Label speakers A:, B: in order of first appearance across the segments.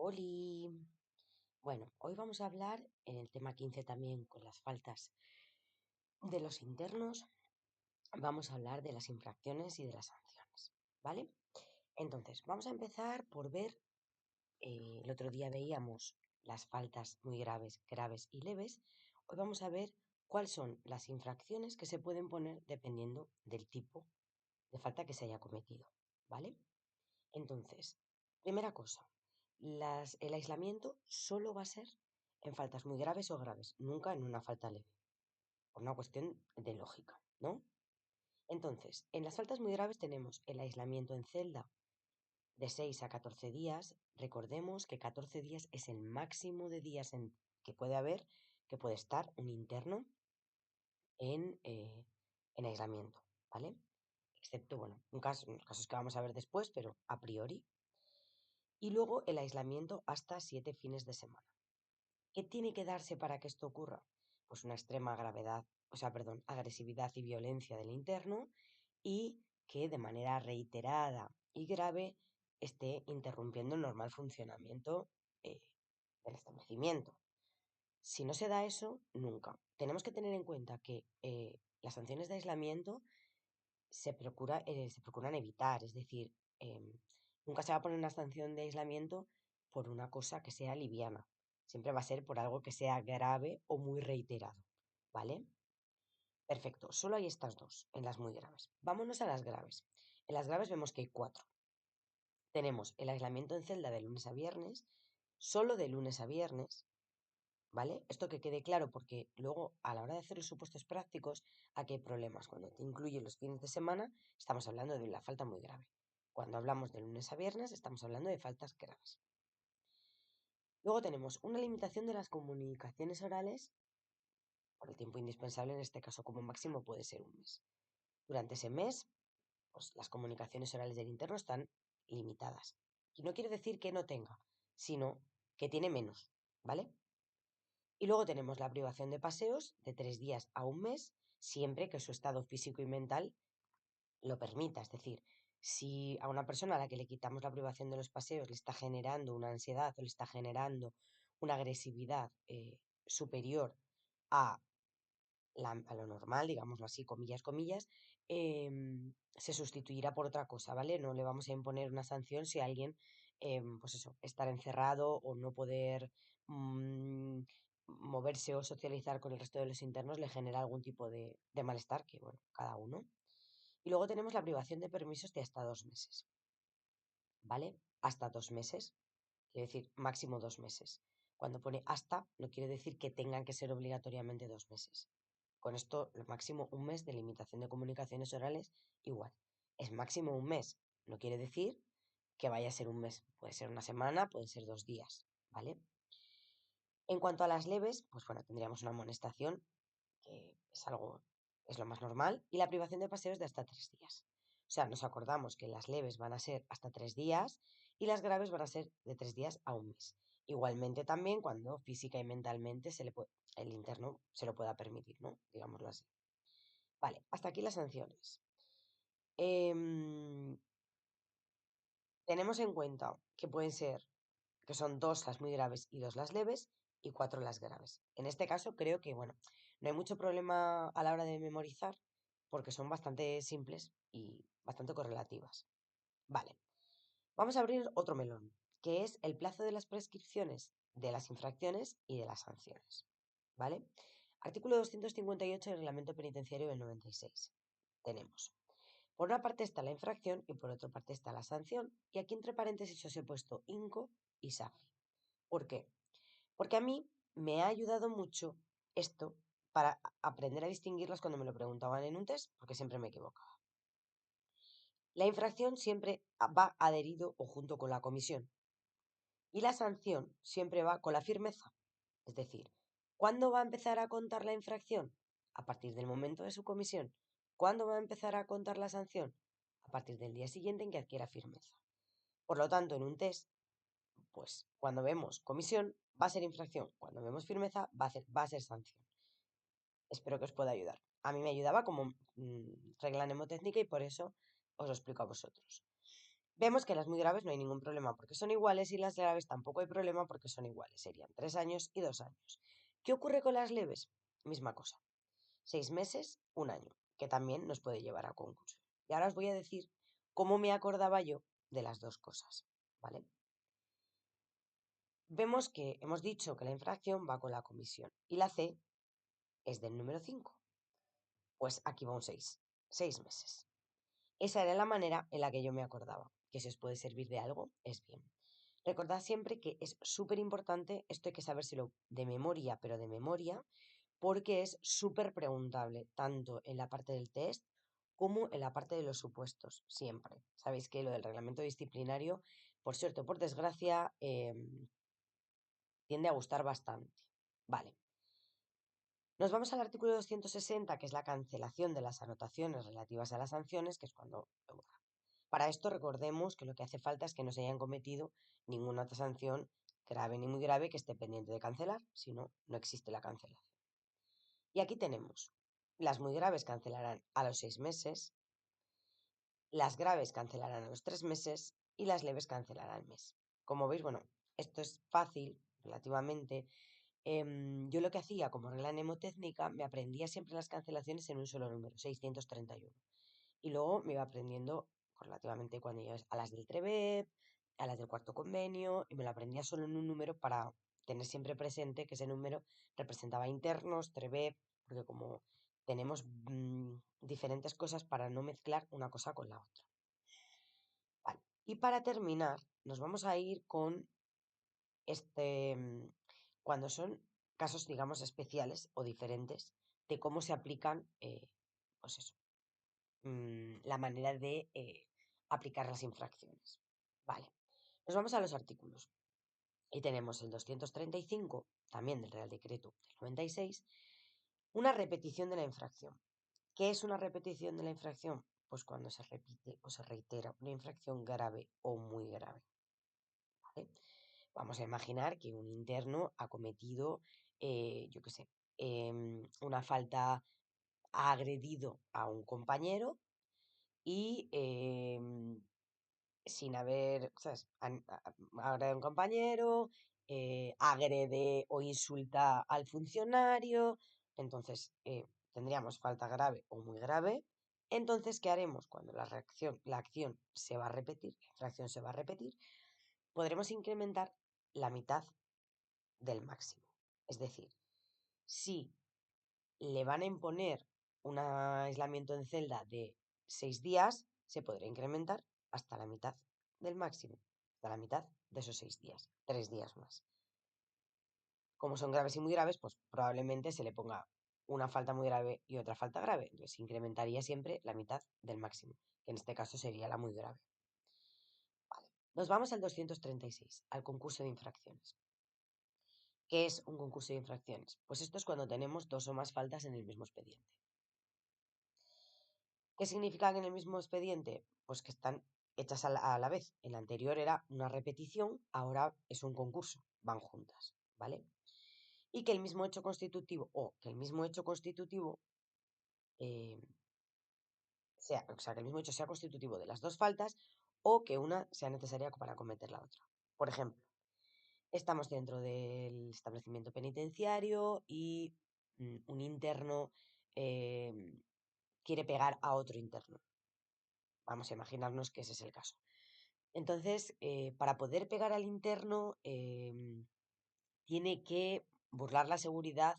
A: Oli. Bueno, hoy vamos a hablar en el tema 15 también con las faltas de los internos. Vamos a hablar de las infracciones y de las sanciones, ¿vale? Entonces, vamos a empezar por ver, el otro día veíamos las faltas muy graves, graves y leves. Hoy vamos a ver cuáles son las infracciones que se pueden poner dependiendo del tipo de falta que se haya cometido, ¿vale? Entonces, primera cosa, el aislamiento solo va a ser en faltas muy graves o graves, nunca en una falta leve, por una cuestión de lógica, ¿no? Entonces, en las faltas muy graves tenemos el aislamiento en celda de 6 a 14 días. Recordemos que 14 días es el máximo de días que puede haber, que puede estar un interno en aislamiento, ¿vale? Excepto, bueno, unos casos que vamos a ver después, pero a priori. Y luego el aislamiento hasta 7 fines de semana. ¿Qué tiene que darse para que esto ocurra? Pues una extrema gravedad, agresividad y violencia del interno y que de manera reiterada y grave esté interrumpiendo el normal funcionamiento eh, del establecimiento. Si no se da eso, nunca. Tenemos que tener en cuenta que las sanciones de aislamiento se procuran evitar, es decir, nunca se va a poner una sanción de aislamiento por una cosa que sea liviana, siempre va a ser por algo que sea grave o muy reiterado, ¿vale? Perfecto, solo hay estas dos, en las muy graves. Vámonos a las graves. En las graves vemos que hay cuatro. Tenemos el aislamiento en celda de lunes a viernes, solo de lunes a viernes, ¿vale? Esto que quede claro porque luego a la hora de hacer los supuestos prácticos, aquí hay problemas. Cuando te incluyen los fines de semana, estamos hablando de una falta muy grave. Cuando hablamos de lunes a viernes, estamos hablando de faltas graves. Luego tenemos una limitación de las comunicaciones orales por el tiempo indispensable, en este caso como máximo puede ser un mes. Durante ese mes, pues las comunicaciones orales del interno están limitadas. Y no quiere decir que no tenga, sino que tiene menos, ¿vale? Y luego tenemos la privación de paseos de 3 días a un mes, siempre que su estado físico y mental lo permita. Es decir, si a una persona a la que le quitamos la privación de los paseos le está generando una ansiedad o le está generando una agresividad superior a, a lo normal, digámoslo así, comillas, comillas, se sustituirá por otra cosa, ¿vale? No le vamos a imponer una sanción si alguien, pues eso, estar encerrado o no poder mm, moverse o socializar con el resto de los internos le genera algún tipo de malestar, que bueno, cada uno. Y luego tenemos la privación de permisos de hasta 2 meses, ¿vale? Hasta 2 meses, quiere decir máximo 2 meses. Cuando pone hasta, no quiere decir que tengan que ser obligatoriamente 2 meses. Con esto, lo máximo un mes de limitación de comunicaciones orales, igual. Es máximo un mes. No quiere decir que vaya a ser un mes. Puede ser una semana, pueden ser 2 días, ¿vale? En cuanto a las leves, pues bueno, tendríamos una amonestación, que es algo, es lo más normal, y la privación de paseos de hasta 3 días. O sea, nos acordamos que las leves van a ser hasta 3 días y las graves van a ser de 3 días a un mes. Igualmente también cuando física y mentalmente el interno se lo pueda permitir, ¿no? Digámoslo así. Vale, hasta aquí las sanciones. Em, Tenemos en cuenta que pueden ser, que son 2 las muy graves y 2 las leves y 4 las graves. En este caso creo que, bueno, no hay mucho problema a la hora de memorizar porque son bastante simples y bastante correlativas. Vale, vamos a abrir otro melón, que es el plazo de las prescripciones de las infracciones y de las sanciones. ¿Vale? Artículo 258 del Reglamento Penitenciario del 96. Tenemos, por una parte está la infracción y por otra parte está la sanción. Y aquí entre paréntesis os he puesto INCO y SAFI. ¿Por qué? Porque a mí me ha ayudado mucho esto para aprender a distinguirlas cuando me lo preguntaban en un test, porque siempre me equivocaba. La infracción siempre va adherido o junto con la comisión y la sanción siempre va con la firmeza. Es decir, ¿cuándo va a empezar a contar la infracción? A partir del momento de su comisión. ¿Cuándo va a empezar a contar la sanción? A partir del día siguiente en que adquiera firmeza. Por lo tanto, en un test, pues cuando vemos comisión va a ser infracción, cuando vemos firmeza va a ser sanción. Espero que os pueda ayudar. A mí me ayudaba como regla mnemotécnica y por eso os lo explico a vosotros. Vemos que las muy graves no hay ningún problema porque son iguales y las graves tampoco hay problema porque son iguales. Serían 3 años y 2 años. ¿Qué ocurre con las leves? Misma cosa. 6 meses, un año, que también nos puede llevar a concurso. Y ahora os voy a decir cómo me acordaba yo de las dos cosas, ¿vale? Vemos que hemos dicho que la infracción va con la comisión y la C es del número 5. Pues aquí va un 6. 6 meses. Esa era la manera en la que yo me acordaba. Que si os puede servir de algo, es bien. Recordad siempre que es súper importante, esto hay que sabérselo de memoria, pero de memoria, porque es súper preguntable, tanto en la parte del test como en la parte de los supuestos, siempre. Sabéis que lo del reglamento disciplinario, por suerte o por desgracia, tiende a gustar bastante. Vale. Nos vamos al artículo 260, que es la cancelación de las anotaciones relativas a las sanciones, que es cuando... Para esto recordemos que lo que hace falta es que no se hayan cometido ninguna otra sanción grave ni muy grave que esté pendiente de cancelar, si no, no existe la cancelación. Y aquí tenemos, las muy graves cancelarán a los 6 meses, las graves cancelarán a los 3 meses y las leves cancelarán al mes. Como veis, bueno, esto es fácil relativamente. Yo lo que hacía como regla mnemotécnica, me aprendía siempre las cancelaciones en un solo número, 631. Y luego me iba aprendiendo relativamente cuando llegas a las del TREBEP, a las del cuarto convenio, y me lo aprendía solo en un número para tener siempre presente que ese número representaba internos, TREBEP, porque como tenemos diferentes cosas para no mezclar una cosa con la otra. Vale. Y para terminar, nos vamos a ir con cuando son casos, digamos, especiales o diferentes de cómo se aplican, pues eso, la manera de aplicar las infracciones. Vale, nos vamos a los artículos. Y tenemos el 235, también del Real Decreto del 96, una repetición de la infracción. ¿Qué es una repetición de la infracción? Pues cuando se repite o se reitera una infracción grave o muy grave. ¿Vale? Vamos a imaginar que un interno ha cometido, yo qué sé, una falta, ha agredido a un compañero y sin haber, ¿sabes? Agrede a un compañero, agrede o insulta al funcionario, entonces tendríamos falta grave o muy grave. Entonces, ¿qué haremos? Cuando la acción se va a repetir, la infracción se va a repetir, podremos incrementar la mitad del máximo. Es decir, si le van a imponer un aislamiento en celda de 6 días, se podrá incrementar hasta la mitad del máximo, hasta la mitad de esos 6 días, 3 días más. Como son graves y muy graves, pues probablemente se le ponga una falta muy grave y otra falta grave. Entonces incrementaría siempre la mitad del máximo, que en este caso sería la muy grave. Vale. Nos vamos al 236, al concurso de infracciones. ¿Qué es un concurso de infracciones? Pues esto es cuando tenemos dos o más faltas en el mismo expediente. ¿Qué significa que en el mismo expediente? Pues que están hechas a la vez. En la anterior era una repetición, ahora es un concurso, van juntas, ¿vale? Y que el mismo hecho constitutivo eh, o sea, que el mismo hecho sea constitutivo de las dos faltas o que una sea necesaria para cometer la otra. Por ejemplo, estamos dentro del establecimiento penitenciario y un interno quiere pegar a otro interno. Vamos a imaginarnos que ese es el caso. Entonces, para poder pegar al interno, tiene que burlar la seguridad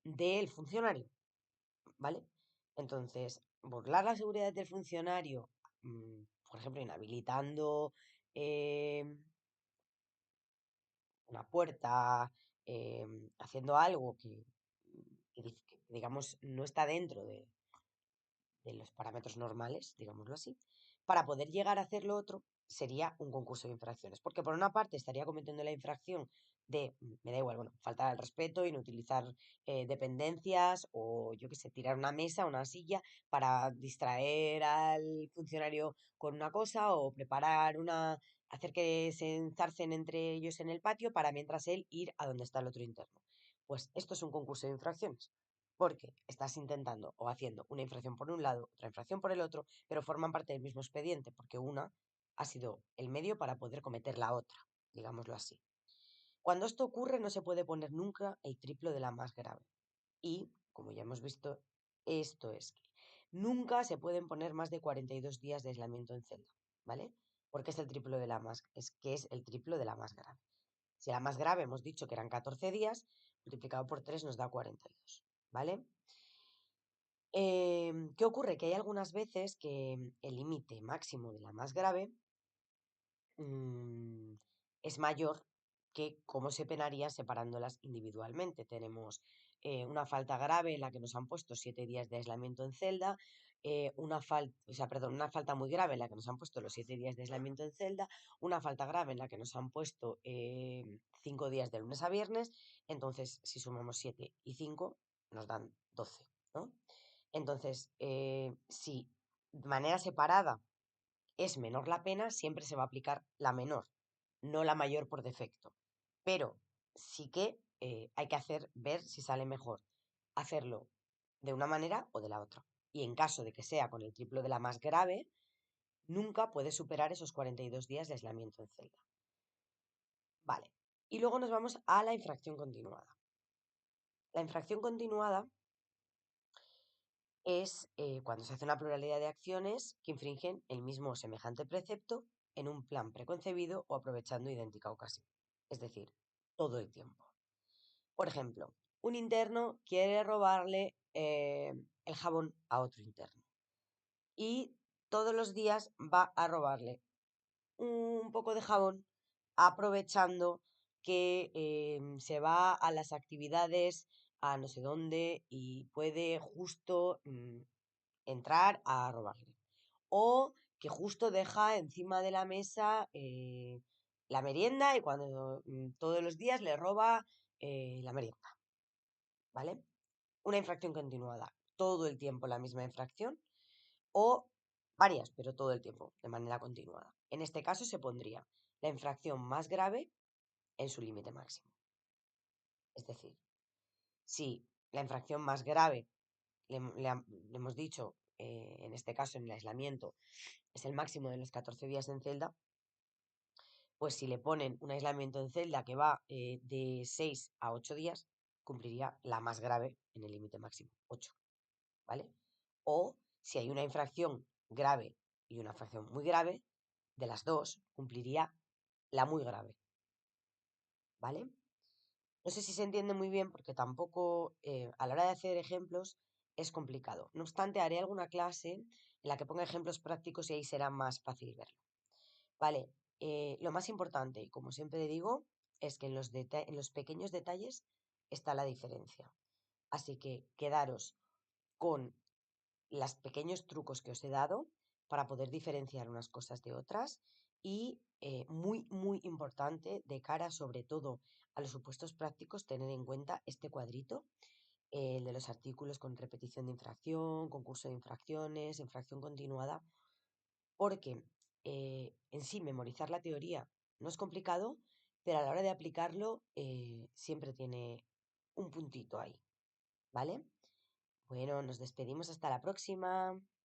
A: del funcionario, ¿vale? Entonces, burlar la seguridad del funcionario, por ejemplo, inhabilitando una puerta, haciendo algo que, digamos, no está dentro de los parámetros normales, digámoslo así, para poder llegar a hacer lo otro sería un concurso de infracciones. Porque por una parte estaría cometiendo la infracción de, me da igual, bueno, faltar al respeto, inutilizar dependencias o yo qué sé, tirar una mesa, una silla para distraer al funcionario con una cosa o preparar hacer que se enzarcen entre ellos en el patio para mientras él ir a donde está el otro interno. Pues esto es un concurso de infracciones porque estás intentando o haciendo una infracción por un lado, otra infracción por el otro, pero forman parte del mismo expediente, porque una ha sido el medio para poder cometer la otra, digámoslo así. Cuando esto ocurre no se puede poner nunca el triplo de la más grave. Y, como ya hemos visto, esto es que nunca se pueden poner más de 42 días de aislamiento en celda, ¿vale? Porque es el triplo de la más, es que es el triplo de la más grave. Si la más grave hemos dicho que eran 14 días, multiplicado por 3 nos da 42, ¿vale? ¿Qué ocurre? Que hay algunas veces que el límite máximo de la más grave mm, es mayor que cómo se penaría separándolas individualmente. Tenemos una falta grave en la que nos han puesto 7 días de aislamiento en celda, una falta muy grave en la que nos han puesto los 7 días de aislamiento en celda, una falta grave en la que nos han puesto 5 días de lunes a viernes. Entonces, si sumamos 7 y 5, nos dan 12, ¿no? Entonces, si de manera separada es menor la pena, siempre se va a aplicar la menor, no la mayor por defecto. Pero sí que hay que ver si sale mejor hacerlo de una manera o de la otra. Y en caso de que sea con el triplo de la más grave, nunca puede superar esos 42 días de aislamiento en celda. Vale. Y luego nos vamos a la infracción continuada. La infracción continuada es cuando se hace una pluralidad de acciones que infringen el mismo o semejante precepto en un plan preconcebido o aprovechando idéntica ocasión. Es decir, todo el tiempo. Por ejemplo, un interno quiere robarle el jabón a otro interno y todos los días va a robarle un poco de jabón aprovechando que se va a las actividades a no sé dónde y puede justo entrar a robarle. O que justo deja encima de la mesa la merienda y cuando todos los días le roba la merienda, ¿vale? Una infracción continuada, todo el tiempo la misma infracción o varias, pero todo el tiempo, de manera continuada. En este caso se pondría la infracción más grave en su límite máximo. Es decir, si la infracción más grave, le hemos dicho, en este caso en el aislamiento, es el máximo de los 14 días en celda, pues si le ponen un aislamiento en celda que va de 6 a 8 días, cumpliría la más grave en el límite máximo, 8, ¿vale? O si hay una infracción grave y una infracción muy grave, de las dos cumpliría la muy grave, ¿vale? No sé si se entiende muy bien porque tampoco a la hora de hacer ejemplos es complicado. No obstante, haré alguna clase en la que ponga ejemplos prácticos y ahí será más fácil verlo. Vale, lo más importante, y como siempre digo, es que en los pequeños detalles está la diferencia. Así que quedaros con los pequeños trucos que os he dado para poder diferenciar unas cosas de otras y muy, muy importante de cara sobre todo a los supuestos prácticos, tener en cuenta este cuadrito, el de los artículos con repetición de infracción, concurso de infracciones, infracción continuada, porque en sí memorizar la teoría no es complicado, pero a la hora de aplicarlo siempre tiene un puntito ahí, ¿vale? Bueno, nos despedimos hasta la próxima.